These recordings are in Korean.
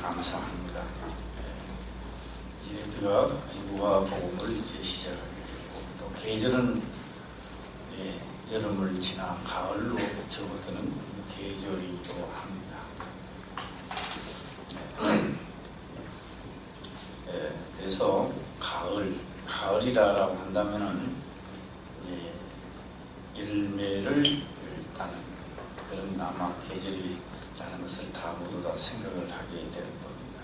감사합니다. 이제 우리가 누가복음을 이제 시작하게 되고 또 계절은 여름을 지나 가을로 접어드는 계절이기도 합니다. 그래서 가을이라고 한다면은 열매를 일단 그런 아마 계절이라는 것을 다 모두 다 생각을 하게 되는 겁니다.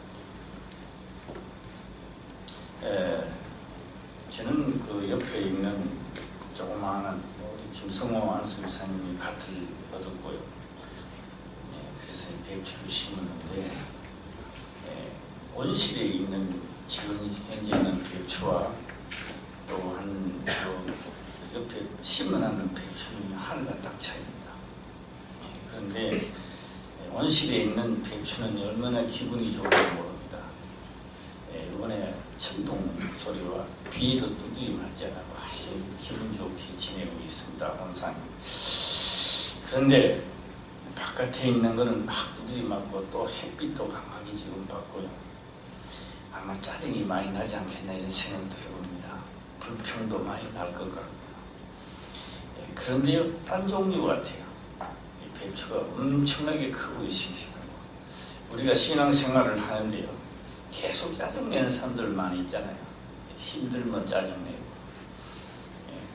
저는 그 옆에 있는 조그마한 우리 김성호 안수기사님이 밭을 얻었고요. 그래서 배추를 심었는데 온실에 있는 지금 현재 있는 배추와 또한 옆에 심어놨는 배추는 하늘과 땅 차이입니다. 그런데 온실에 있는 배추는 얼마나 기분이 좋은지 모릅니다. 이번에 천둥 소리와 비에도 두드리 맞지 않고 아주 기분 좋게 지내고 있습니다. 항상. 그런데 바깥에 있는 거는 막 두드리 맞고 또 햇빛도 강하게 지금 받고요. 아마 짜증이 많이 나지 않겠나 이런 생각도 해봅니다. 불평도 많이 날 것 같고요. 그런데요, 딴 종류 같아요. 이 배추가 엄청나게 크고 싱싱하고 우리가 신앙생활을 하는데요, 계속 짜증내는 사람들 많이 있잖아요. 힘들면 짜증내고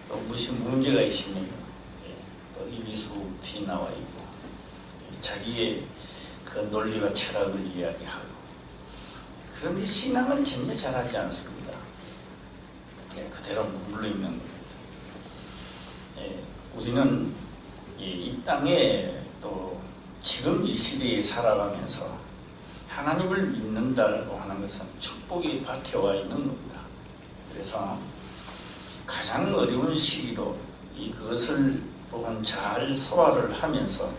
또 무슨 문제가 있으면 또 입이 쑥 튀어나와 있고 자기의 그 논리와 철학을 이야기하고. 그런데 신앙은 전혀 잘하지 않습니다. 그대로 머물러 있는 겁니다. 우리는 이 땅에 또 지금 이 시대에 살아가면서 하나님을 믿는다고 하는 것은 축복이 밭에 와 있는 겁니다. 그래서 가장 어려운 시기도 이것을 또한 잘 소화를 하면서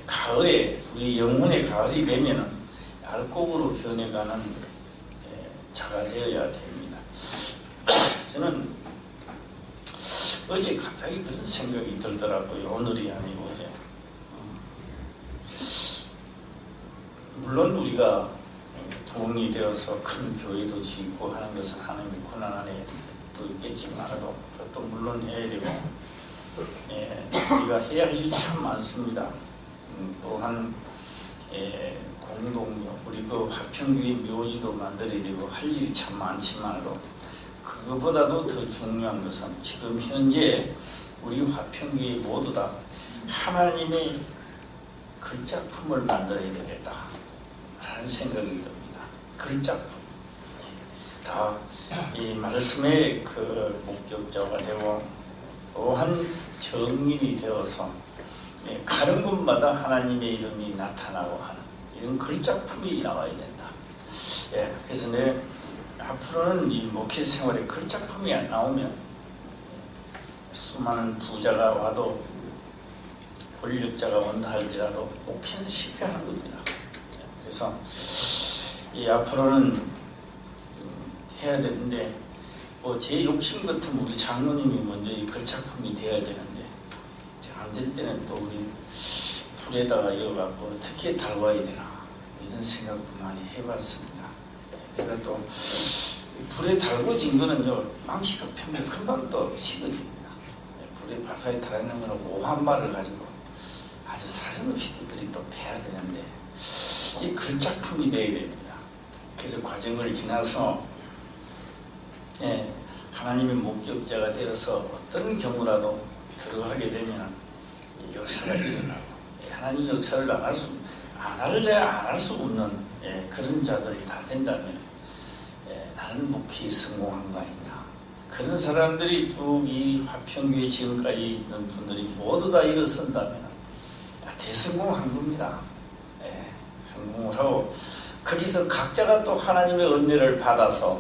가을에 우리 영혼의 가을이 되면은 알곡으로 변해가는 자가 되어야 됩니다. 저는 어제 갑자기 그런 생각이 들더라고요. 오늘이 아니고 어제. 물론 우리가 부흥이 되어서 큰 교회도 짓고 하는 것은 하나님의 고난 안에 또 있겠지만도 그것도 물론 해야 되고 우리가 해야 할 일이 참 많습니다. 또한 공동묘, 우리 그 화평교회 묘지도 만들어야 되고 할 일이 참 많지만도 그거보다도 더 중요한 것은 지금 현재 우리 화평교회 모두 다 하나님의 글작품을 만들어야 되겠다 라는 생각이 듭니다. 글작품. 다 이 말씀의 그 목격자가 되고 또한 정인이 되어서 가는 곳마다 하나님의 이름이 나타나고 하는 이런 글작품이 나와야 된다. 그래서 앞으로는 이 목회 생활에 글작품이 안 나오면 수많은 부자가 와도 권력자가 온다 할지라도 목회는 실패하는 겁니다. 그래서 이 앞으로는 해야 되는데 제 욕심 같으면 우리 장로님이 먼저 이 글작품이 돼야 되는데 안 될 때는 또 우리 불에다가 이어갖고 어떻게 달궈야 되나 이런 생각도 많이 해봤습니다. 그러니까 또 불에 달궈진 거는요, 망치가 펴면 금방 또 식어집니다. 불에 바깥에 달아있는 거는 오한말을 가지고 아주 사정없이 그들이 또 패야 되는데 이 글작품이 되어야 됩니다. 그래서 과정을 지나서 하나님의 목격자가 되어서 어떤 경우라도 들어가게 되면 역사가 일어나고 하나님 역사를 안 할 수 없는 그런 자들이 다 된다면 나는 목회에 성공한 거 아니냐. 그런 사람들이 쭉 이 화평교회 지금까지 있는 분들이 모두 다 일어선다면 대성공한 겁니다. 성공을 하고 거기서 각자가 또 하나님의 은혜를 받아서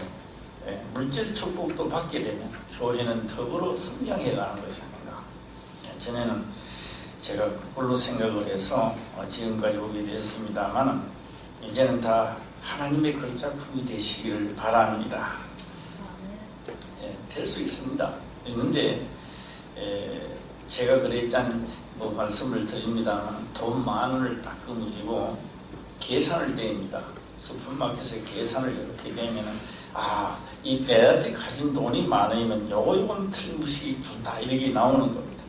물질 축복도 받게 되면 교회는 더불어 성장해 가는 것이 아닌가. 전에는 제가 그걸로 생각을 해서 지금까지 오게 됐습니다만 이제는 다 하나님의 글작품이 되시기를 바랍니다. 될 수 있습니다. 있는데 제가 그랬잖아요. 말씀을 드립니다만 돈 10,000원을 딱 끊어지고 계산을 댑니다. 슈퍼마켓에 계산을 이렇게 되면은 이 내한테 가진 돈이 많으면 요건 틀림없이 준다 이렇게 나오는 겁니다.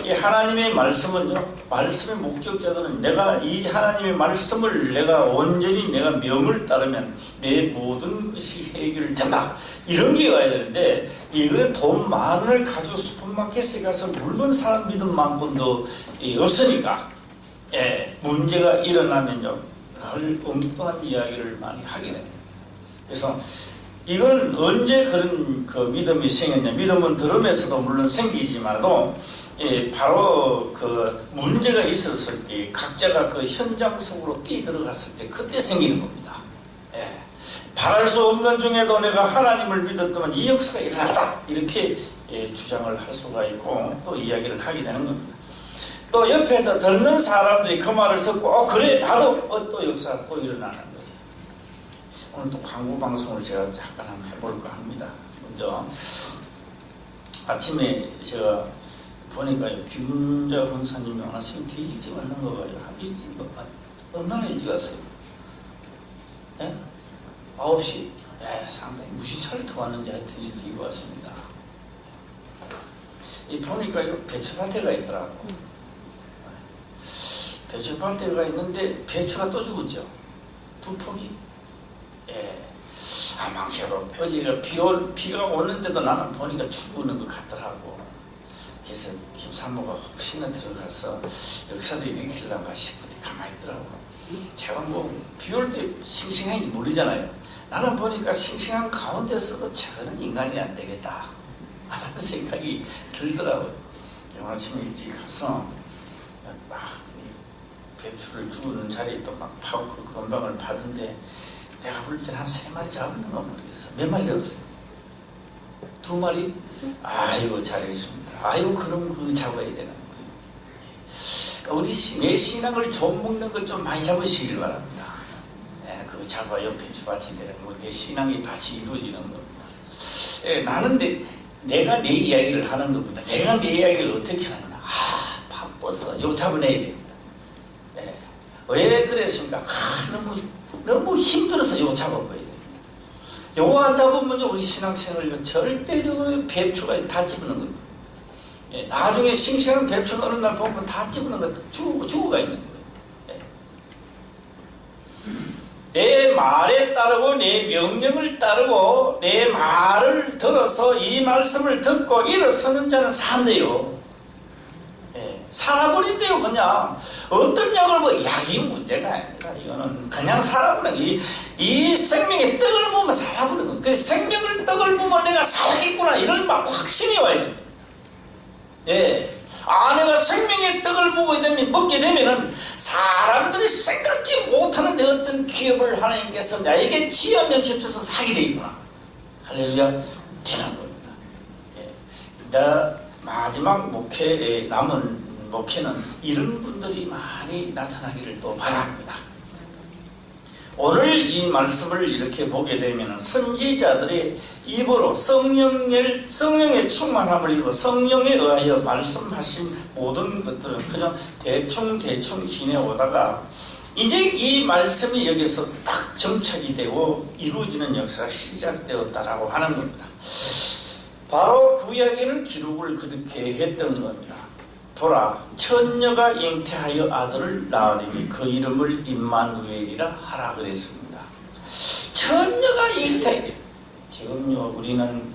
이 하나님의 말씀은요, 말씀의 목적자들은 내가 이 하나님의 말씀을 내가 온전히 내가 명을 따르면 내 모든 것이 해결된다 이런 게 와야 되는데, 이거는 돈 많을 가지고 슈퍼마켓에 가서 물건 사는 믿음 만큼도 없으니까 문제가 일어나면요 늘 엉뚱한 이야기를 많이 하게 됩니다. 그래서 이건 언제 그런 그 믿음이 생겼냐, 믿음은 들음에서도 물론 생기지만도 바로 그 문제가 있었을 때 각자가 그 현장 속으로 뛰어들어갔을 때 그때 생기는 겁니다. 바랄 수 없는 중에도 내가 하나님을 믿었더만 이 역사가 일어났다 이렇게 주장을 할 수가 있고 또 이야기를 하게 되는 겁니다. 또 옆에서 듣는 사람들이 그 말을 듣고 그래 나도 또 역사가 또 일어나는 거죠. 오늘 또 광고 방송을 제가 잠깐 한번 해볼까 합니다. 먼저 아침에 제가 보니까요, 김문자 권사님이 오늘 아침 되게 일찍 왔는 거 봐요. 얼마나 일찍 왔어요? 9시. 상당히 무시차를 더 왔는지 하여튼 일찍 왔습니다. 보니까요, 배추밭에가 있더라고. 배추밭에가 있는데 배추가 또 죽었죠. 2폭이. 아마개로 어제가 비가 오는데도 나는 보니까 죽는 것 같더라고. 그래서 김사모가 혹시나 들어가서 역사도 일으키려고 싶어도 가만히 있더라고. 제가 비 올 때 싱싱한지 모르잖아요. 나는 보니까 싱싱한 가운데서도 저거는 인간이 안 되겠다 하는 생각이 들더라고요. 아침에 일찍 가서 막 배추를 주우는 자리에 또 막 파고 그 건방을 파던데, 내가 볼 때는 한 3마리 잡았는 거 모르겠어. 몇 마리 잡았어요? 2마리? 아이고 잘했습니다. 아이고 그럼 그거 잡아야 되는 거예요. 우리 내 신앙을 좀 먹는 것 좀 많이 잡으시길 바랍니다. 그거 잡아요. 배추밭이 되는 거. 내 신앙이 밭이 이루어지는 겁니다. 나는 내가 내 이야기를 하는 겁니다. 내가 내 이야기를 어떻게 하느냐. 바빠서 요 잡아내야 됩니다. 왜 그랬습니까? 너무 힘들어서 요거 잡아봐야 됩니다. 요거 안 잡으면 우리 신앙생활을 절대적으로 배추가 다 집어넣는 겁니다. 나중에 싱싱한 배추 어느 날 보면 다 집어넣는 거 죽어가 있는 거예요. 내 말에 따르고 내 명령을 따르고 내 말을 들어서 이 말씀을 듣고 일어서는 자는 산대요. 살아버린대요. 그냥 어떤 약을 약이 문제가 아닙니다. 이거는 그냥 살아버리는 이 생명의 떡을 먹으면 살아버리는 거예요. 그 생명을 떡을 먹으면 내가 살겠구나 이런 막 확신이 와야 됩니다. 내가 생명의 떡을 먹게 되면은 사람들이 생각지 못하는 내 어떤 기업을 하나님께서 나에게 지어면 주셔서 사게 되어 있구나. 할렐루야 되는 겁니다. 나 마지막 목회에 남은 목회는 이런 분들이 많이 나타나기를 또 바랍니다. 오늘 이 말씀을 이렇게 보게 되면 선지자들의 입으로 성령의 충만함을 입어 성령에 의하여 말씀하신 모든 것들은 그냥 대충 지내오다가 이제 이 말씀이 여기서 딱 정착이 되고 이루어지는 역사가 시작되었다라고 하는 겁니다. 바로 구약에는 기록을 그렇게 했던 겁니다. 보라, 처녀가 잉태하여 아들을 낳으리니 그 이름을 임마누엘이라 하라 그랬습니다. 처녀가 잉태. 지금요 우리는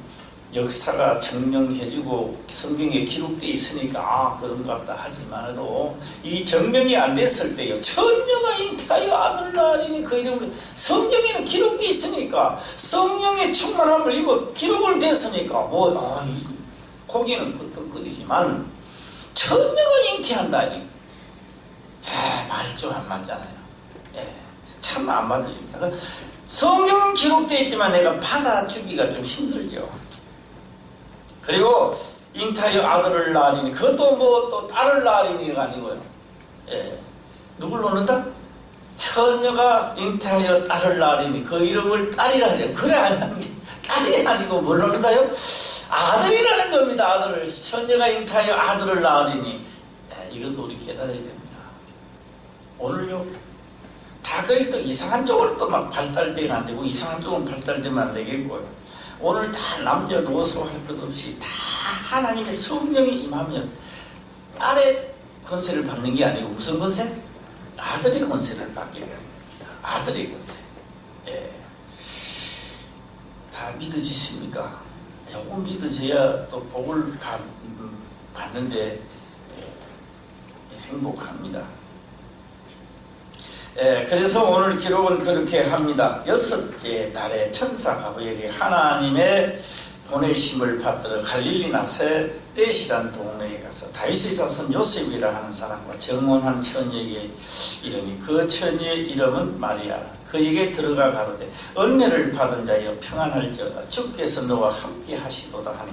역사가 증명해주고 성경에 기록되어 있으니까 그런가 보다 하지만도 이 증명이 안 됐을 때요, 처녀가 잉태하여 아들을 낳으리니 그 이름을, 성경에는 기록되어 있으니까 성령의 충만함을 입어 기록을 됐으니까 거기는 끄떡끄덕이지만 처녀가 잉태한다니 말이 좀 안 맞잖아요. 참 안 맞습니다. 성경은 기록되어 있지만 내가 받아주기가 좀 힘들죠. 그리고 잉태하여 아들을 낳으리니 그것도 또 딸을 낳으리니가 아니고요. 누굴 놓는다? 처녀가 잉태하여 딸을 낳으리니 그 이름을 딸이라 하려. 그래 안 게 딸이 아니고 뭘 놓는다요? 아들이라는 겁니다. 아들을. 처녀가 잉태하여 아들을 낳으리니 이것도 우리 깨달아야 됩니다. 오늘요 그리 또 이상한 쪽으로 또 막 발달되면 안 되고 이상한 쪽으로 발달되면 안 되겠고요. 오늘 다 남녀노소 할 것 없이 다 하나님의 성령이 임하면 딸의 권세를 받는 게 아니고 무슨 권세? 아들의 권세를 받게 됩니다. 아들의 권세. 예. 다 믿어지십니까? 요거 믿어져야 또 복을 받는데 행복합니다. 그래서 오늘 기록은 그렇게 합니다. 6째 달에 천사 가브리엘이 하나님의 보내심을 받들어 갈릴리 나사렛이란 동네에 가서 다윗의 자손 요셉이라 하는 사람과 정혼한 처녀에게 이르니 그 처녀의 이름은 마리아. 그에게 들어가 가로되 은혜를 받은 자여 평안할지어다. 주께서 너와 함께 하시도다 하니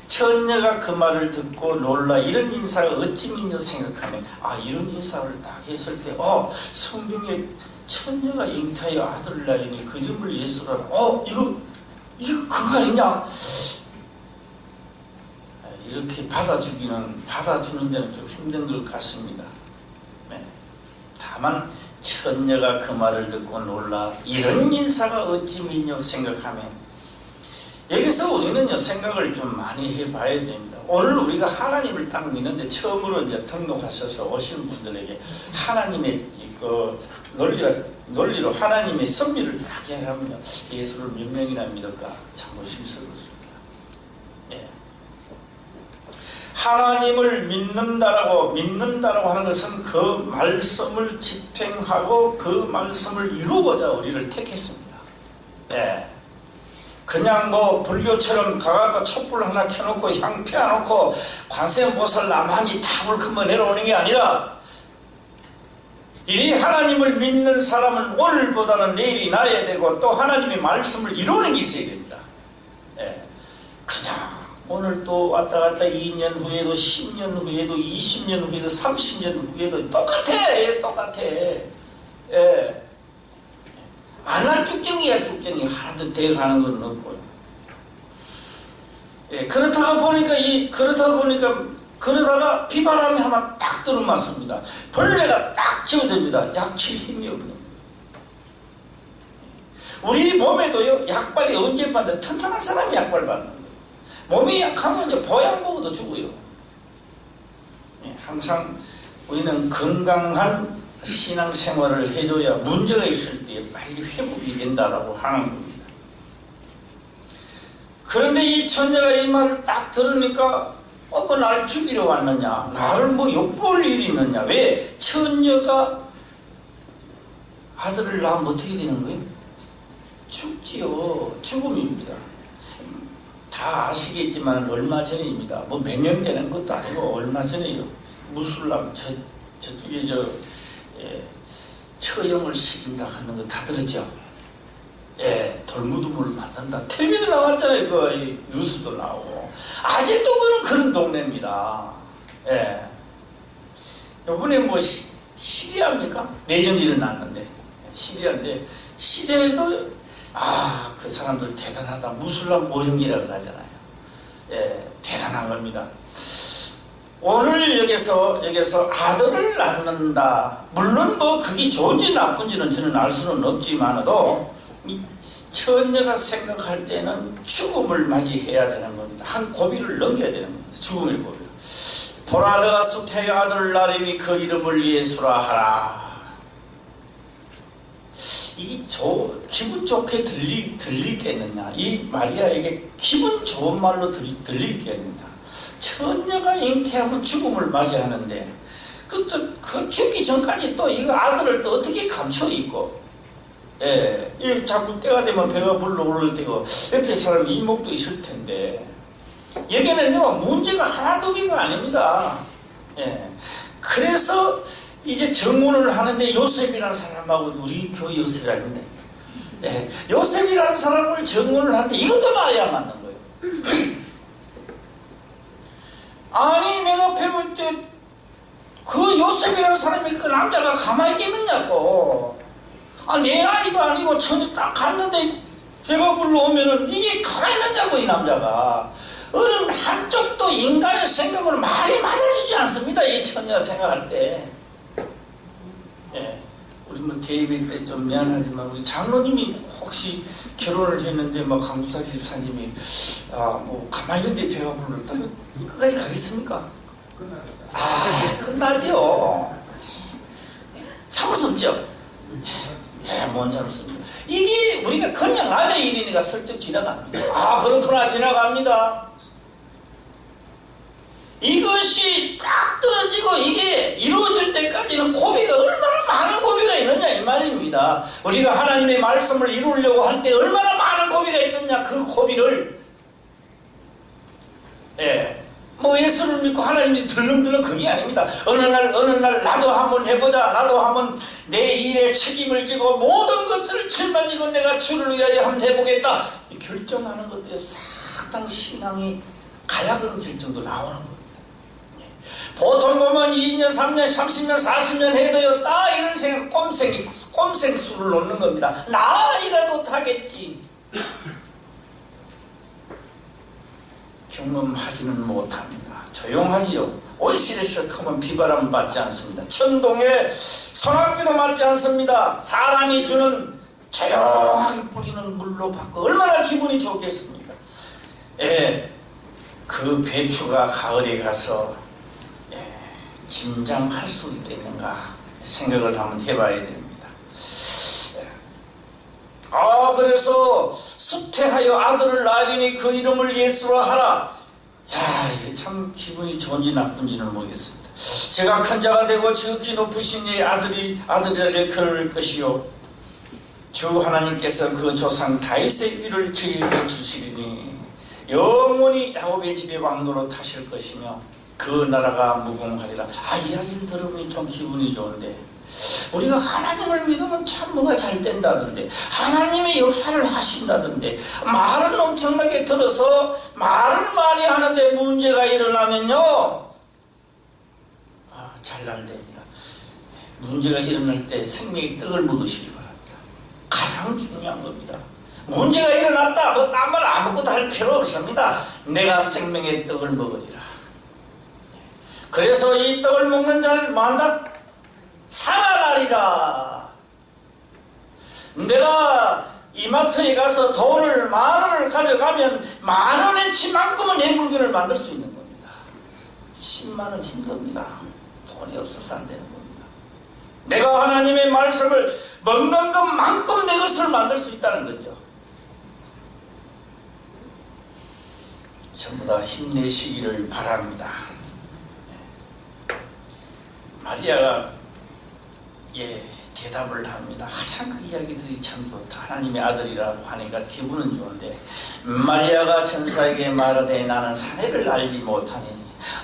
처녀가 그 말을 듣고 놀라 이런 인사가 어찌 믿냐 생각하니 이런 인사를 딱 했을 때 성경에 처녀가 잉타하여 아들을 낳으니 그 이름을 예수라. 이거 그거 아니냐? 이렇게 받아주는 데는 좀 힘든 것 같습니다. 네. 다만 처녀가 그 말을 듣고 놀라 이런 인사가 어찌 믿냐 생각하면 여기서 우리는요 생각을 좀 많이 해봐야 됩니다. 오늘 우리가 하나님을 딱 믿는데 처음으로 이제 등록하셔서 오신 분들에게 하나님의 그 논리로 하나님의 섭리를 딱 얘기하면 예수를 몇 명이나 믿을까 참 의심스럽습니다. 예. 하나님을 믿는다라고 하는 것은 그 말씀을 집행하고 그 말씀을 이루고자 우리를 택했습니다. 예. 그냥 불교처럼 가가지고 촛불 하나 켜놓고 향 피워놓고 관세음보살 나만이 탑을 큰번 내려오는 게 아니라 이 하나님을 믿는 사람은 오늘보다는 내일이 나야 되고 또 하나님의 말씀을 이루는 게 있어야 됩니다. 예. 그냥 오늘 또 왔다 갔다 2년 후에도 10년 후에도 20년 후에도 30년 후에도 똑같아. 예. 만날 쭉정이야. 하나도 되어가는 건 없고요. 예, 그러다가 비바람이 하나 딱 들어맞습니다. 벌레가 딱 치어듭니다. 약칠 힘이 없는. 우리 몸에도요, 약발이 언제 받는, 튼튼한 사람이 약발 받는 거예요. 몸이 약하면 이제 보양 먹어도 죽어요. 예, 항상 우리는 건강한 신앙생활을 해줘야 문제가 있을 때 빨리 회복이 된다라고 하는 겁니다. 그런데 이 처녀가 이 말을 딱 들으니까 날 죽이러 왔느냐, 나를 욕볼 일이 있느냐, 왜 처녀가 아들을 낳으면 어떻게 되는 거예요? 죽지요. 죽음입니다. 다 아시겠지만 얼마 전입니다. 몇 년 되는 것도 아니고 얼마 전에요. 무술람 저쪽에 처형을 시킨다 하는 거 다 들었죠? 예, 돌무드물을 만든다. 텔레비도 나왔잖아요. 그 뉴스도 나오고. 아직도 그런 동네입니다. 예. 요번에 시리아입니까? 내전이 일어났는데. 시리아인데, 시리아에도, 그 사람들 대단하다. 무슬람 모형이라고 하잖아요. 예, 대단한 겁니다. 오늘 여기서 아들을 낳는다. 물론 그게 좋은지 나쁜지는 저는 알 수는 없지만도 이 처녀가 생각할 때는 죽음을 맞이해야 되는 겁니다. 한 고비를 넘겨야 되는 겁니다. 죽음의 고비. 보라 너가 수태의 아들을 낳으니 그 이름을 예수라 하라. 기분 좋게 들리겠느냐? 이 마리아에게 기분 좋은 말로 들리겠느냐? 처녀가 잉태하면 죽음을 맞이하는데 그 죽기 전까지 또 이거 아들을 또 어떻게 감춰 있고, 예, 이 자꾸 때가 되면 배가 불러오를 때고 옆에 사람 이목도 있을 텐데 여기는요 문제가 하나도 없는 거 아닙니다. 예, 그래서 이제 정혼을 하는데 요셉이라는 사람하고 우리 교회 요셉이 아닌데, 예, 요셉이라는 사람을 정혼을 하는데 이것도 말이 안 맞는 거예요. 아니 내가 배울 때 그 요셉이라는 사람이 그 남자가 가만히 있겠느냐고. 내 아이도 아니고 처녀 딱 갔는데 배가 불러오면은 이게 가만히 있느냐고. 이 남자가 어느 한쪽도 인간의 생각으로 말이 맞아주지 않습니다. 이 처녀가 생각할 때. 예, 우리 뭐 대입 때 좀 미안하지만 우리 장로님이 혹시 결혼을 했는데 막 강두사 집사님이 뭐 가만히 있는데 배가 불렀다면 끝까지 가겠습니까? 끝나지요. 참을 수 없죠. 뭔 참을 수 없죠. 이게 우리가 그냥 남의 일이니까 슬쩍 지나갑니다. 그렇구나, 지나갑니다. 이것이 딱 떨어지고 이게 이루어질 때까지는 고비가 얼마나 많은 고비가 있느냐 이 말입니다. 우리가 하나님의 말씀을 이루려고 할 때 얼마나 많은 고비가 있느냐, 그 고비를 뭐 예수를 믿고 하나님이 들렁들렁 그게 아닙니다. 어느 날 나도 한번 해보자, 나도 한번 내 일에 책임을 지고 모든 것을 짊어지고 내가 주를 위하여 한번 해보겠다 결정하는 것들이 상당 신앙이 가야그런 결정도 나오는 겁니다. 보통 보면 2년, 3년, 30년, 40년 해도요, 딱 이런 생각, 꼼생수를 놓는 겁니다. 나이라도 타겠지. 경험하지는 못합니다. 조용하지요. 온실에서 크면 비바람 받지 않습니다. 천동에 소나기도 맞지 않습니다. 사람이 주는 조용하게 뿌리는 물로 받고 얼마나 기분이 좋겠습니까? 그 배추가 가을에 가서 짐장할 수 있겠는가 생각을 한번 해봐야 됩니다. 그래서 수태하여 아들을 낳으니 그 이름을 예수로 하라. 이게 참 기분이 좋은지 나쁜지는 모르겠습니다. 제가 큰 자가 되고 지극히 높으신 이 아들을 그럴 것이요, 주 하나님께서 그 조상 다윗의 위를 저에게 주시리니 영원히 야곱의 집에 왕노로 타실 것이며 그 나라가 무궁하리라. 이야기를 들으면 좀 기분이 좋은데, 우리가 하나님을 믿으면 참 뭐가 잘 된다던데, 하나님의 역사를 하신다던데, 말은 엄청나게 들어서 말은 많이 하는데 문제가 일어나면요, 잘 안 됩니다. 문제가 일어날 때 생명의 떡을 먹으시기 바랍니다. 가장 중요한 겁니다. 문제가 일어났다, 딴 말 아무것도 할 필요 없습니다. 내가 생명의 떡을 먹으리라. 그래서 이 떡을 먹는 자는 뭐한다? 살아나리라. 내가 이마트에 가서 돈을 10,000원을 가져가면 10,000원의 치만큼은 내 물건을 만들 수 있는 겁니다. 10만원 힘듭니다. 돈이 없어서 안 되는 겁니다. 내가 하나님의 말씀을 먹는 것만큼 내 것을 만들 수 있다는 거죠. 전부 다 힘내시기를 바랍니다. 마리아가 대답을 합니다. 참 그 이야기들이 참 좋다. 하나님의 아들이라고 하니까 기분은 좋은데, 마리아가 천사에게 말하되 나는 사내를 알지 못하니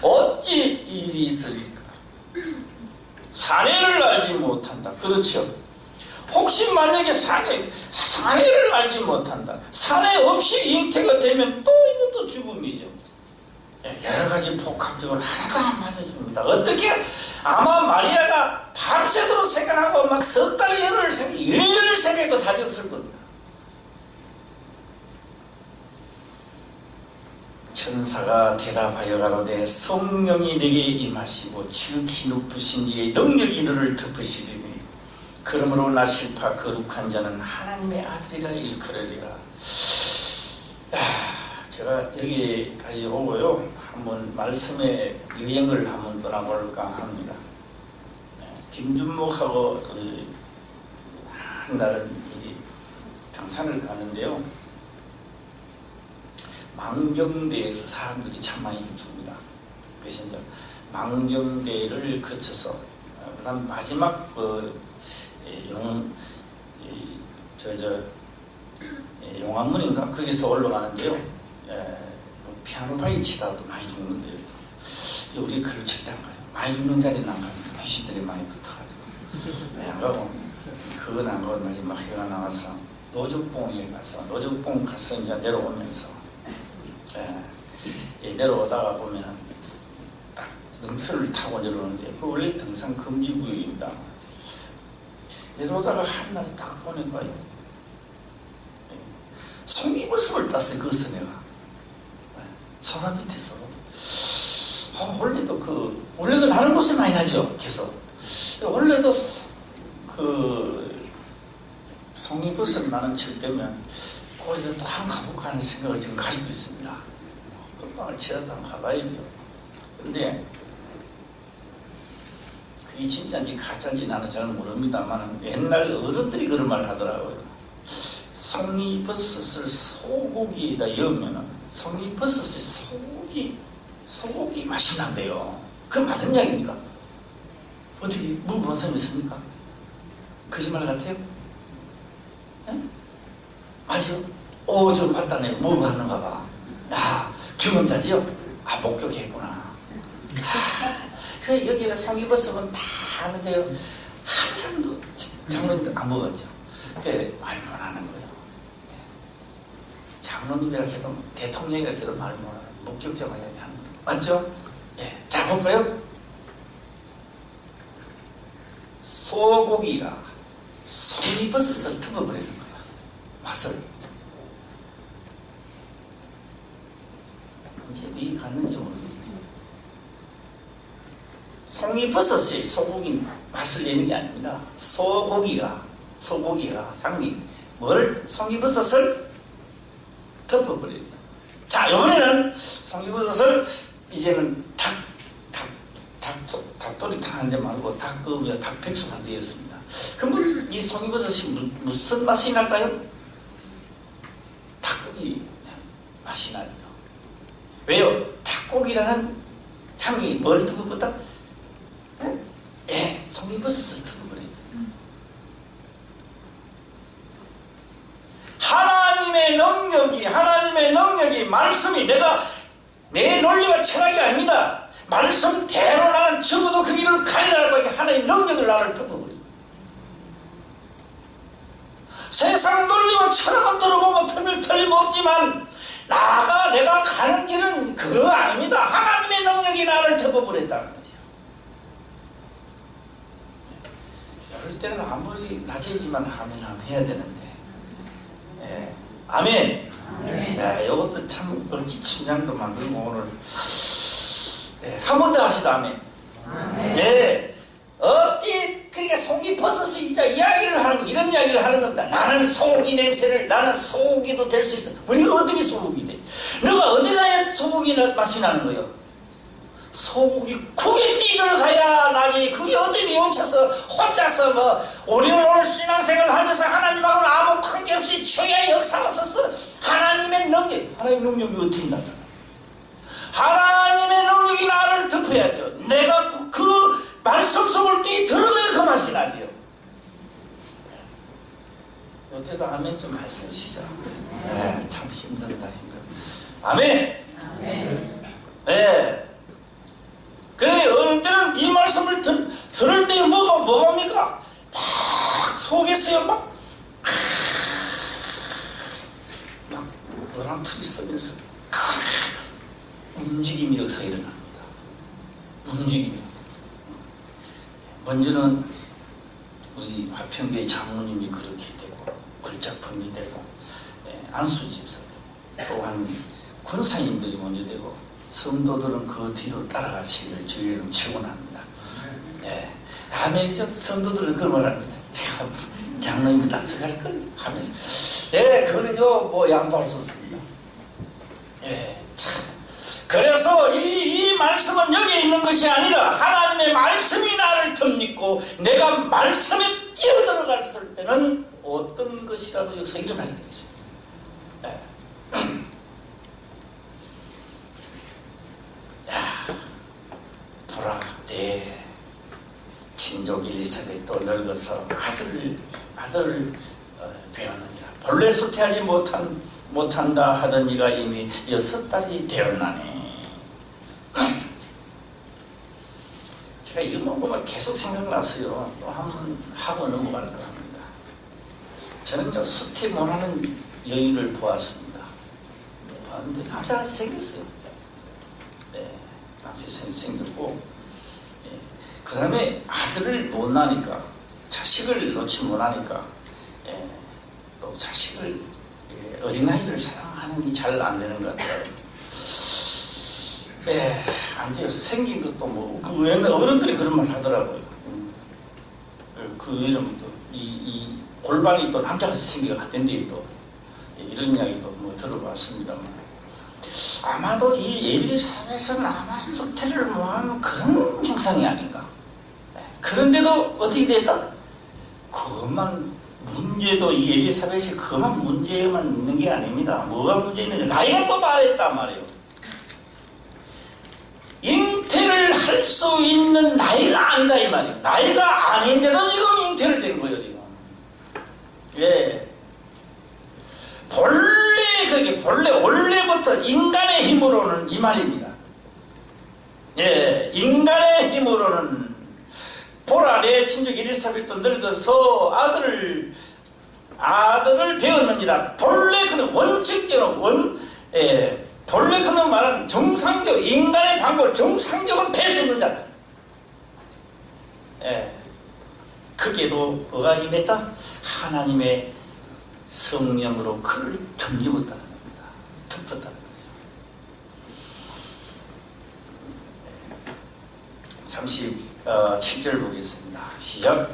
어찌 일이 있으리까? 사내를 알지 못한다. 그렇죠. 혹시 만약에 사내를 알지 못한다, 사내 없이 잉태가 되면 또 이것도 죽음이죠. 여러 가지 복합적으로 하나도 안 맞아줍니다. 어떻게? 아마 마리아가 밤새도록 생각하고 막 석 달, 열흘 생각, 1년을 생각해도 답이 없을 겁니다. 천사가 대답하여 가로되 성령이 내게 임하시고 지극히 높으신 이의 능력이 너를 덮으시리니 그러므로 나실파 거룩한 자는 하나님의 아들이라 일컬으리라. 제가 여기까지 오고요, 한번 말씀의 여행을 한번 떠나볼까 합니다. 김준목하고 한 날은 등산을 가는데요, 망경대에서 사람들이 참 많이 죽습니다. 그래서 이제 망경대를 거쳐서 그다음 마지막 용암문인가 거기서 올라가는데요, 피아노바이 치다도 많이 죽는데요, 우리 그걸 절대 안 가요. 많이 죽는 자리는 안 갑니다. 귀신들이 많이 붙어가지고 안 가고, 그건 안 가고 마지막 해가 나와서 노죽봉에 가서, 노죽봉 가서 이제 내려오면서 내려오다가 보면은 딱 능선을 타고 내려오는데, 그 원래 등산 금지 구역입니다. 내려오다가 한날 딱 보니까 송이버섯을 땄어요. 그 선에가 소나 밑에서. 원래도 원래도 나는 곳에 많이 나죠. 계속 원래도 송이버섯 나는 칠 때면 우리가 또 한 번 가볼까 하는 생각을 지금 가지고 있습니다. 금방을 치렀다 한번 가봐야죠. 근데 그게 진짜인지 가짜인지 나는 잘 모릅니다만 옛날 어른들이 그런 말을 하더라고요. 송이버섯을 소고기에다 넣으면 송이버섯의 소고기 맛이 난대요. 그건 맞는 이야기입니까? 어떻게 물어본 사람이 있습니까? 거짓말 같아요? 네? 맞죠? 저 봤다네. 뭐 봤는가 봐. 경험자지요? 목격했구나. 여기 송이버섯은 다 하는데요. 항상 장로님들 안 먹었죠. 그게 말만 하는 거예요. 장로님이라 해도 대통령이라 해도 말 못하는 목격자가 이야기하는 거예요. 맞죠? 자 볼까요? 소고기가 송이버섯을 틈어버리는 거야. 맛을. 이제 미리 갔는지 모르겠네. 송이버섯이 소고기 맛을 내는 게 아닙니다. 소고기가 향이 송이버섯을 덮어버려요. 자, 이번에는 송이버섯을 이제는 닭도리탕 한 대 말고 닭백숙 한 대였습니다. 그럼 이 송이버섯이 무슨 맛이 날까요? 닭고기 맛이 나요. 왜요? 닭고기라는 향이 뭘 덮어버렸다? 송이버섯을 덮어버려요. 하나님의 능력이 말씀이 내 논리와 철학이 아닙니다. 말씀대로 나는 적어도 그 길을 가리라고 하니까 하나님의 능력을 나를 덮어버려요. 세상 논리와 철학은 들어보면 편을 틀림없지만 내가 가는 길은 그거 아닙니다. 하나님의 능력이 나를 덮어버렸다는 거죠. 이럴 때는 아무리 낮이지만 아멘 해야 되는데 아멘. 이것도 참 얼기침장도 만들고 오늘 한 번 더 합시다. 아멘. 어찌 그러니까 송이버섯이 이제 이야기를 하는 거 이런 이야기를 하는 겁니다. 나는 소고기도 될 수 있어. 우리가 어떻게 소고기 돼? 너가 어디 가야 소고기 맛이 나는 거예요? 소고기 국에 뛰들어가야 나지. 그게 어디 용쳐서 혼자서 우리는 오늘 신앙생활을 하면서 하나님하고는 아무 관계없이 최야의 역사가 없었어. 하나님의 능력이 어떻게 나타나? 하나님의 능력이 나를 덮어야죠. 내가 그 말씀 속을 들어가야 그 맛이 나죠. 요때도 아멘 좀 하시죠. 참 힘들다. 아멘. 그래, 어느 때는 이 말씀을 들을 때 뭐합니까? 막 속에서요, 막 노란 틀이 쓰면서 움직임이 여기서 일어납니다. 움직임이. 먼저는 우리 화평교회 장로님이 그렇게 되고, 글작품이 되고, 안수집사 되고, 또한 권사님들이 먼저 되고, 성도들은 그 뒤로 따라가시기를 주의를 축원합니다. 아멘이죠. 성도들은 그런 말 합니다. 장로님이 단속할 걸 하면서, 그거는요, 양보할 수 없습니다. 참. 그래서 이 말씀은 여기 있는 것이 아니라 하나님의 말씀이 나를 덮고 내가 말씀에 뛰어들어갔을 때는 어떤 것이라도 여기서 일어나게 되겠습니다. 보라, 내 친족 엘리사벳도 늙어서 아들 배웠느니라. 본래 수태하지 못한다 하던 이가 이미 6달이 되었나니. 제가 이것만 보면 계속 생각나서요. 또 한번 하고 넘어갈까 합니다. 저는요, 수태 못하는 여인을 보았습니다. 봤는데 남자같이 생겼어요. 남자같이 생겼고, 그 다음에 아들을 못 낳으니까, 자식을 놓지 못하니까, 또 자식을 어린아이를 사랑하는 게 잘 안 되는 것 같아요. 안 돼요. 생긴 것도 그 옛날 어른들이 그런 말 하더라고요. 그 이름 이 골반이 또 남자같이 생겨갔던데 또 이런 이야기도 뭐 들어봤습니다만 아마도 이 엘리사벳은 아마 숫태를 모하는 그런 형상이 아닌가. 그런데도 어떻게 됐다? 그것만 문제도 이 엘리사벳이 그만 문제만 있는 게 아닙니다. 뭐가 문제 있는지 나이가 또 말했단 말이에요. 잉태를 할 수 있는 나이가 아니다 이 말이에요. 나이가 아닌데도 지금 잉태를 된 거예요 지금. 예. 본래 원래부터 인간의 힘으로는 이 말입니다. 예, 인간의 힘으로는 보라 내 친족 엘리사벳도 늙어서 아들을 배웠느니라. 본래 그는 원칙적으로 본래 그는 말하는 정상적 인간의 방법을 정상적으로 뺄 수 있는 자다. 예, 그게도 뭐가 임했다? 하나님의 성령으로 그를 덮입었다는 겁니다. 덮었다는 거죠. 37절 보겠습니다. 시작.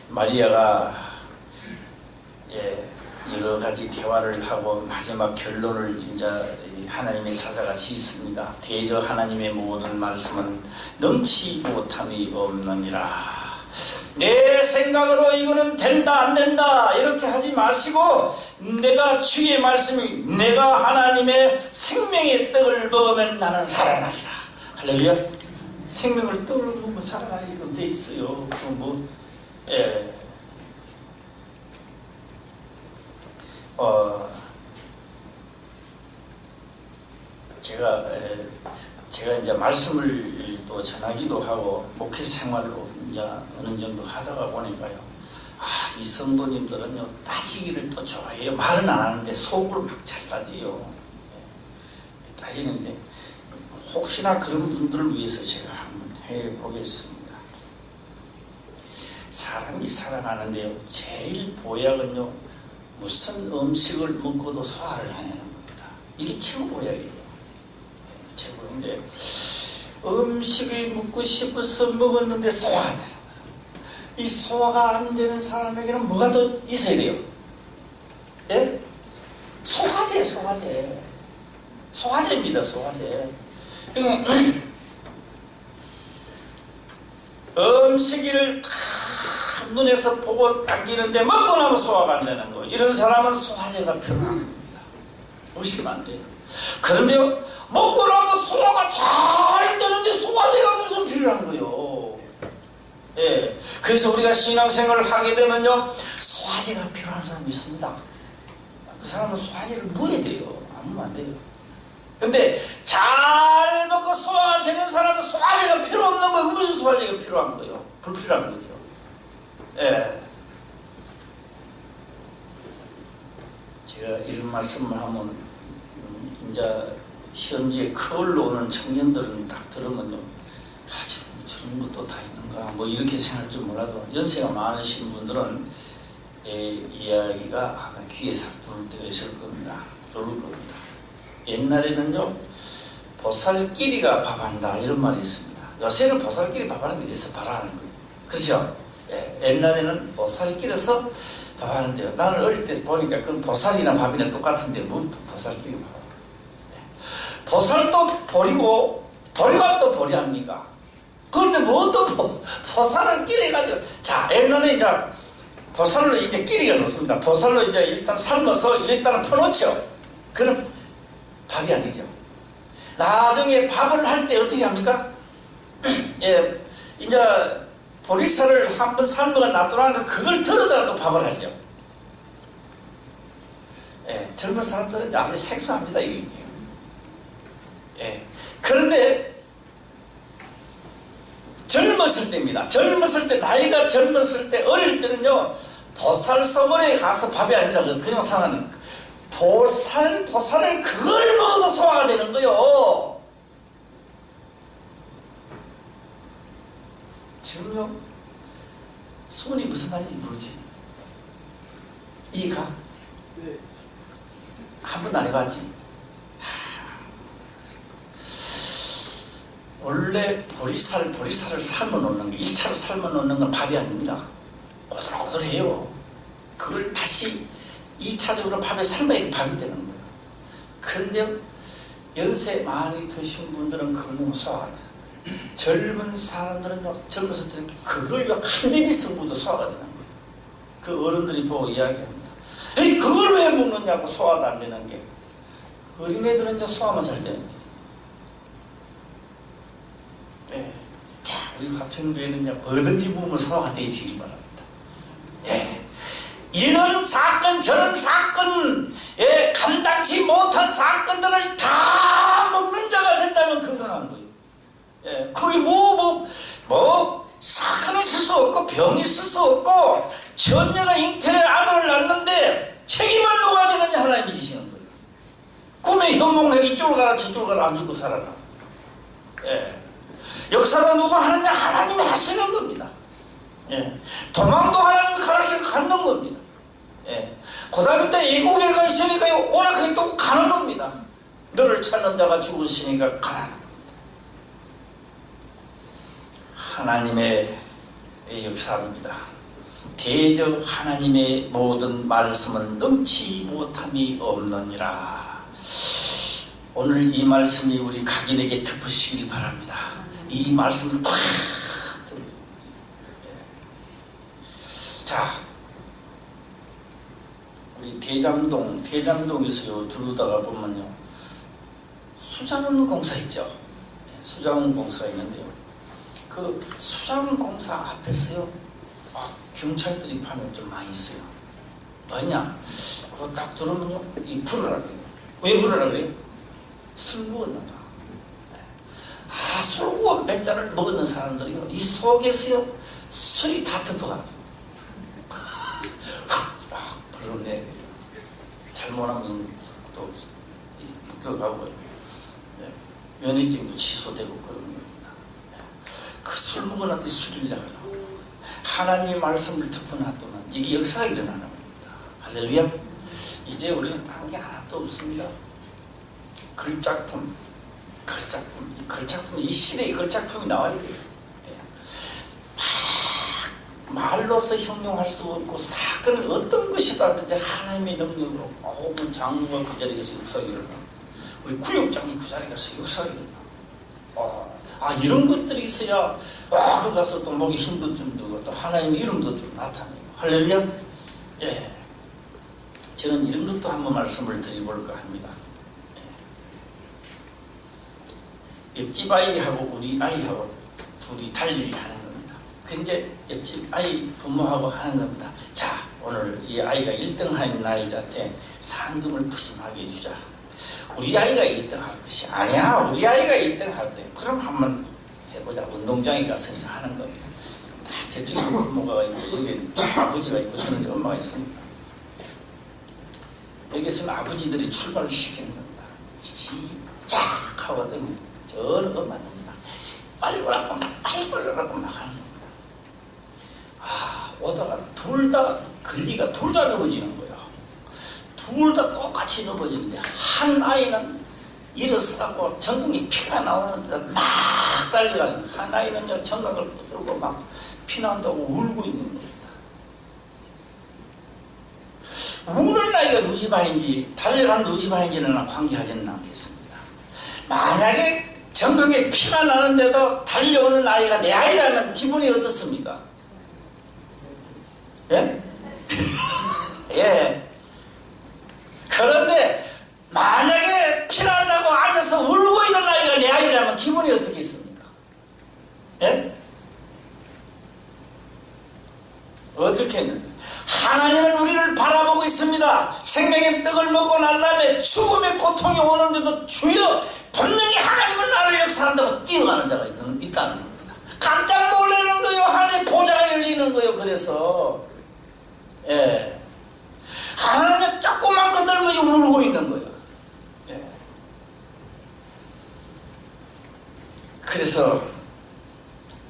마리아가 여러 가지 대화를 하고 마지막 결론을 이제 하나님의 사자가 짓습니다. 대저 하나님의 모든 말씀은 넘치 못함이 없느니라. 내 생각으로 이거는 된다 안 된다 이렇게 하지 마시고 내가 주의 말씀이 내가 하나님의 생명의 떡을 먹으면 나는 살아나리라. 할렐루야. 생명을 떡을 먹으면 살아나리라 돼 있어요. 제가 이제 말씀을 또 전하기도 하고 목회 생활로 이제 어느 정도 하다가 보니까요. 이 성도님들은요 따지기를 또 좋아해요. 말은 안 하는데 속으로 막 잘 따지요. 따지는데 혹시나 그런 분들을 위해서 제가 한번 해보겠습니다. 사람이 살아가는데요 제일 보약은요 무슨 음식을 먹고도 소화를 해내는 겁니다. 이게 최고 보약이에요. 최고인데 음식을 먹고 싶어서 먹었는데 소화 안 되는 거예요. 이 소화가 안 되는 사람에게는 뭐가 더 있어야 돼요? 예? 소화제입니다. 소화제. 그러니까 음식을 눈에서 보고 당기는데 먹고 나면 소화가 안 되는 거. 이런 사람은 소화제가 필요한 겁니다. 보시면 안 돼요. 그런데요, 먹고 나면 소화가 잘 되는데 소화제가 무슨 필요한 거예요. 예. 그래서 우리가 신앙생활을 하게 되면요, 소화제가 필요한 사람이 있습니다. 그 사람은 소화제를 먹어야 돼요. 안 먹으면 안 돼요. 근데 잘 먹고 소화되는 사람은 소화제가 필요 없는 거예요. 무슨 소화제가 필요한 거예요? 불필요한 거죠. 예. 제가 이런 말씀을 하면 이제 현재 커올로 오는 청년들은 딱 들으면요, 지금 저런 것도 다 있는가 뭐 이렇게 생각할지 몰라도 연세가 많으신 분들은 이야기가 아마 귀에 싹 들어올 때가 있을 겁니다. 들어올 겁니다. 옛날에는요 보살끼리가 밥한다 이런 말이 있습니다. 요새는 보살끼리 밥하는 게 있어 밥하는 거예요. 그렇죠? 예, 옛날에는 보살끼리서 밥하는데요. 나는 어릴 때 보니까 그건 보살이나 밥이나 똑같은데 뭐 보살끼리 밥. 예. 보살도 버리고 버리가 또 버리합니까? 그런데 뭐 또 보살을 끼리가지고 자 옛날에 이제 보살로 이제 끼리가 넣습니다. 보살로 이제 일단 삶아서 일단은 퍼놓죠. 그럼 밥이 아니죠. 나중에 밥을 할 때 어떻게 합니까? 예, 이제 보리쌀을 한번 삶아가 놔두라는 그걸 덜어다가 또 밥을 하죠. 예, 젊은 사람들은 아주 생소합니다, 이게. 예, 그런데 젊었을 때입니다. 젊었을 때, 나이가 젊었을 때, 어릴 때는요, 보살서원에 가서 밥이 아니라 그냥 상하는 보살을 그걸 먹어서 소화가 되는 거요. 지금요 수원이 무슨 말인지 모르지? 이해가? 네. 한 번도 안 해봤지? 원래 보리쌀을 삶아 놓는 게 1차로 삶아 놓는 건 밥이 아닙니다. 꼬들꼬들해요. 그걸 다시 2차적으로 밥에 삶아야 밥이 되는 거예요. 그런데 연세 많이 드신 분들은 그걸 너무 소화가 돼요. 젊은 사람들은요, 젊은 들이 그걸 한 입이 쓰고도 소화가 되는 거예요. 그 어른들이 보고 이야기합니다. 에이, 그걸 왜 먹느냐고. 소화도 안 되는 게. 어린애들은요, 소화만 잘 되는 거예요. 네. 자, 우리 화평교회는요, 뭐든지 보면 소화가 되시기 바랍니다. 예. 이런 사건, 저런 사건, 예, 감당치 못한 사건들을 다 먹는 자가 된다면 건강한 거예요. 예, 거기 사건이 있을 수 없고, 병이 있을 수 없고, 전녀가 잉태의 아들을 낳는데 책임을 누가 지느냐. 하나님이 지시는 거예요. 꿈에 현몽해 이쪽으로 가라 저쪽으로 가라 안 죽고 살아라. 예. 역사가 누가 하느냐. 하나님이 하시는 겁니다. 예. 도망도 하나님이 가르쳐 가는 겁니다. 예. 그 다음에 또 애국에 가 있으니까 오락하게 또 가는 겁니다. 너를 찾는 자가 죽으시니까 가라는 겁니다. 하나님의 역사입니다. 대저 하나님의 모든 말씀은 넘치 못함이 없느니라. 오늘 이 말씀이 우리 각인에게 덮으시길 바랍니다. 이 말씀을 탁 자, 우리 대장동에서요 들어오다가 보면요, 수자원 공사 있죠. 수자원 공사가 있는데요, 그 수자원 공사 앞에서요, 경찰들이 밤에 좀 많이 있어요. 왜냐? 그거 딱 들으면요, 이 불어라 그래요. 왜 불어라 그래요? 술 먹었나 봐. 술과 몇 잔을 먹었는 사람들이요, 이 속에서요, 술이 다 덮어가지고. 그런데 잘못하면 또 묶여가고, 네. 면허증도 취소되고 그런 겁니다. 그 술 먹어놨더니 술이라고 하나님의 말씀을 덮어놨더만 이게 역사가 일어나는 겁니다. 할렐루야. 이제 우리는 딴 게 하나도 없습니다. 글작품, 이 시대에 글작품이 나와야 돼요. 말로서 형용할 수 없고 사건은 어떤 것이다 하는데 하나님의 능력으로 오면 장로가 그 자리에 가서 역사가 일어나, 우리 구역장이 그 자리에 가서 역사가 일어나. 이런 것들이 있어야 그 가서 또 목에 힘도 좀 들고 또 하나님의 이름도 좀 나타내고. 할렐루야. 예. 저는 이런 것도 한번 말씀을 드려볼까 합니다. 예. 옆집 아이하고 우리 아이하고 둘이 달리기 하는 겁니다. 그게 옆집 아이 부모하고 하는 겁니다. 자, 오늘 이 아이가 1등 하는 나이자한테 상금을 푸짐하게 해주자. 우리 아이가 1등 할 것이 아니야. 우리 아이가 1등 할 거야. 그럼 한번 해보자. 운동장에 가서 이제 하는 겁니다. 저쪽에 부모가 있고 여기 아버지가 있고 저는 엄마가 있습니다. 여기서는 아버지들이 출발을 시키는 겁니다. 시작 하거든요. 저는 엄마들입니다. 빨리 오라고 빨리 오라고 막 하는 겁니다. 오다가 둘 다 권리가 둘 다 넘어지는 거예요. 둘 다 똑같이 넘어지는데 한 아이는 일어서고 전공이 피가 나오는데 막 달려가는, 한 아이는요 정강을 붙들고 막 피난다고 울고 있는 겁니다. 우는 아이가 누지바인지 달려가는 누지바인지는 관계하지는 않겠습니다. 만약에 정강에 피가 나는데도 달려오는 아이가 내 아이라면 기분이 어떻습니까? 예? 예. 그런데 만약에 피난다고 앉아서 울고 있는 아이가 내 아이라면 기분이 어떻겠습니까? 예? 어떻게 했는데? 하나님은 우리를 바라보고 있습니다. 생명의 떡을 먹고 난 다음에 죽음의 고통이 오는데도 주여 분명히 하나님은 나를 역사한다고 뛰어가는 자가 있다는 겁니다. 깜짝 놀라는 거예요. 하나님의 보좌가 열리는 거예요. 그래서 예. 하나님 조그만 것들만 울고 있는 거예요. 예. 그래서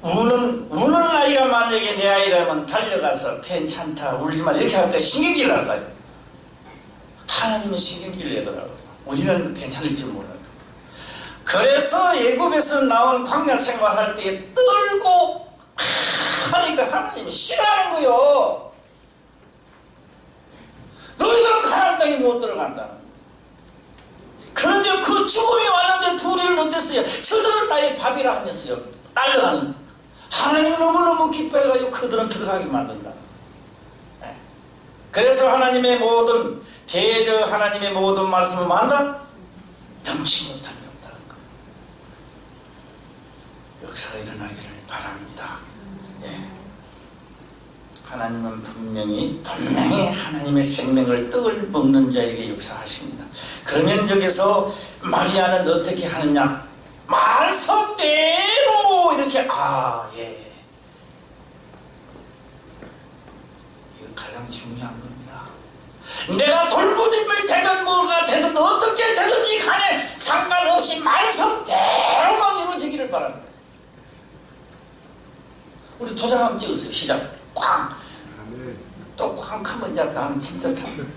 우는 아이가 만약에 내 아이라면 달려가서 괜찮다 울지마 이렇게 할까요? 신경질을 할까요? 하나님은 신경질을 내더라고요. 우리는 괜찮을 줄 몰라요. 그래서 애굽에서 나온 광야 생활할 때 떨고 하니까 하나님이 싫어하는 거요. 너희들은 가나안 땅에 못 들어간다는 거예요. 그런데 그 죽음이 왔는데 둘이는 어땠어요? 저들은 나의 밥이라 하면서요 딸려가는. 하나님 너무너무 기뻐해가지고 그들은 들어가게 만든다. 네. 그래서 하나님의 모든 대저 하나님의 모든 말씀을 만다 명치 못함이 없다는 거예요. 역사가 일어나기를 바랍니다. 예. 하나님은 분명히 하나님의 생명을 떡을 먹는 자에게 역사하십니다. 그러면 여기서 마리아는 어떻게 하느냐? 말씀대로 이렇게 예. 이거 가장 중요한 겁니다. 내가 돌부림을 되든 뭐가 되든 어떻게 되든지 간에 상관없이 말씀대로만 이루어지기를 바랍니다. 우리 도장 한번 찍으세요. 시작. 꽝. 또 꽝 크면 이제 나는 진짜 참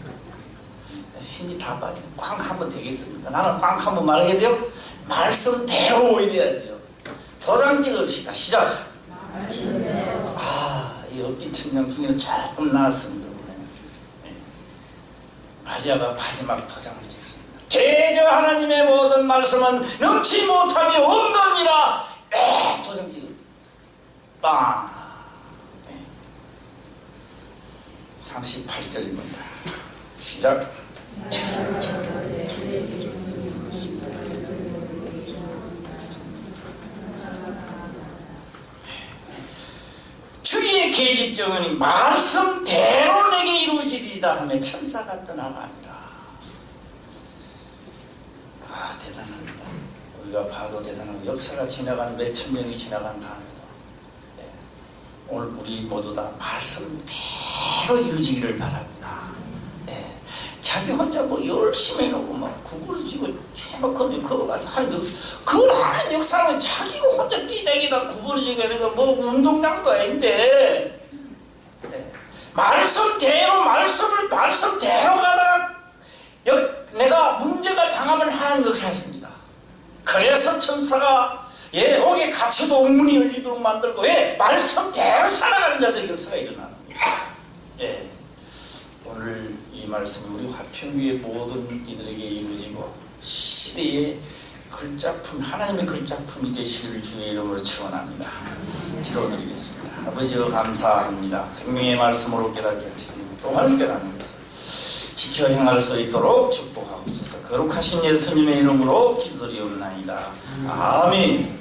힘이 다 빠지네. 꽝 하면 되겠습니까? 나는 꽝 하면 말해야 돼요? 말씀대로 이래야죠. 도장 찍읍시다. 시작. 이 억지 천장 중에는 조금 나았습니다. 네. 마리아가 마지막 도장을 찍습니다. 대저 하나님의 모든 말씀은 넘치 못함이 없느니라. 도장 찍읍니다. 빵. 38절입니다. 시작. 주의 계집정은이 말씀대로 내게 이루어지리이다 하며 천사가 떠나가니라. 대단합니다. 우리가 봐도 대단하고 역사가 지나간 몇천 명이 지나간 다음에도 오늘 우리 모두 다 말씀대로 이루어지기를 바랍니다. 자기 혼자 뭐 열심히 해놓고 막 구부러지고 해놓고 그거 가서 하는 역사, 그걸 하는 역사는 자기가 혼자 뛰다니다 구부러지고 하니까 뭐 운동장도 아닌데 말씀대로 말씀대로 가다가 내가 문제가 당하면 하는 역사십니다. 그래서 천사가 옥에 갇혀도 옥문이 열리도록 만들고 말씀대로 살아가는 자들의 역사가 일어나는 거예요. 오늘 이 말씀이 우리 화평교의 모든 이들에게 이루어지고 시대의 글작품, 하나님의 글작품이 되시기를 주의 이름으로 축원합니다. 기도드리겠습니다. 아버지여 감사합니다. 생명의 말씀으로 깨닫게 하시니 또한 깨닫는 것을 지켜 행할 수 있도록 축복하고 주소서. 거룩하신 예수님의 이름으로 기도드리옵나이다. 아멘.